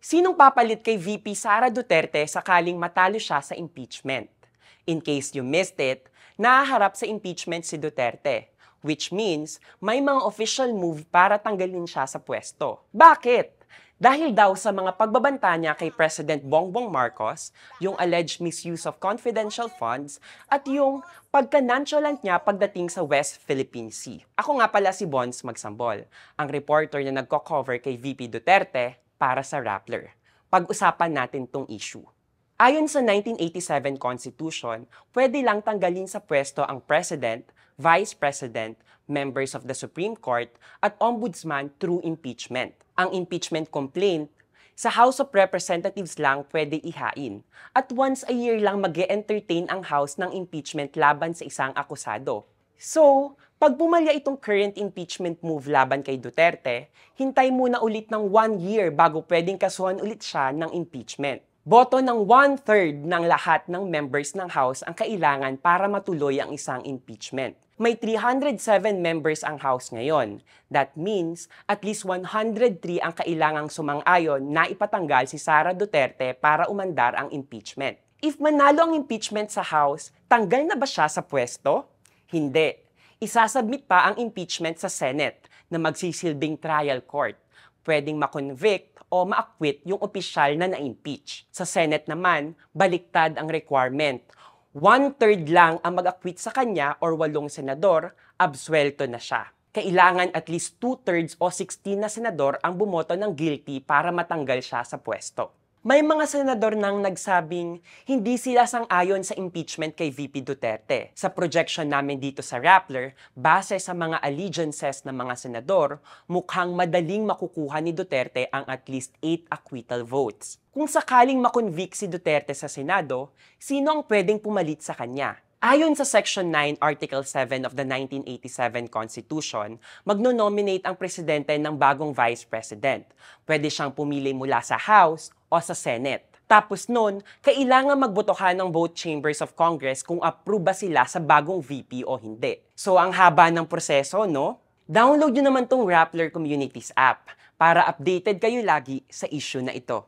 Sinong papalit kay VP Sara Duterte sakaling matalo siya sa impeachment? In case you missed it, nahaharap sa impeachment si Duterte, which means may mga official move para tanggalin siya sa pwesto. Bakit? Dahil daw sa mga pagbabanta niya kay President Bongbong Marcos, yung alleged misuse of confidential funds, at yung pagka-nonchalant niya pagdating sa West Philippine Sea. Ako nga pala si Bons Magsambol, ang reporter na nagko-cover kay VP Duterte para sa Rappler. Pag-usapan natin tong issue. Ayon sa 1987 Constitution, pwede lang tanggalin sa pwesto ang President, Vice President, members of the Supreme Court, at Ombudsman through impeachment. Ang impeachment complaint, sa House of Representatives lang pwede ihain. At once a year lang mag-e-entertain ang House ng impeachment laban sa isang akusado. So, pag pumalya itong current impeachment move laban kay Duterte, hintay muna ulit ng 1 year bago pwedeng kasuhan ulit siya ng impeachment. Boto ng 1/3 ng lahat ng members ng House ang kailangan para matuloy ang isang impeachment. May 307 members ang House ngayon. That means, at least 103 ang kailangang sumang-ayon na ipatanggal si Sara Duterte para umandar ang impeachment. If manalo ang impeachment sa House, tanggal na ba siya sa pwesto? Hindi. Isasubmit pa ang impeachment sa Senate na magsisilbing trial court. Pwedeng ma-convict o ma-acquit yung opisyal na na-impeach. Sa Senate naman, baliktad ang requirement. 1/3 lang ang mag-acquit sa kanya or 8 senador, absuelto na siya. Kailangan at least 2/3 o 16 na senador ang bumoto ng guilty para matanggal siya sa pwesto. May mga senador nang nagsabing hindi sila sang-ayon sa impeachment kay VP Duterte. Sa projection namin dito sa Rappler, base sa mga allegiances ng mga senador, mukhang madaling makukuha ni Duterte ang at least 8 acquittal votes. Kung sakaling makonvict si Duterte sa Senado, sino ang pwedeng pumalit sa kanya? Ayon sa Section 9, Article 7 of the 1987 Constitution, magno-nominate ang presidente ng bagong vice president. Pwede siyang pumili mula sa House o sa Senate. Tapos nun, kailangan magbotohan ng both chambers of Congress kung approve ba sila sa bagong VP o hindi. So ang haba ng proseso, no? Download nyo naman tong Rappler Communities app para updated kayo lagi sa issue na ito.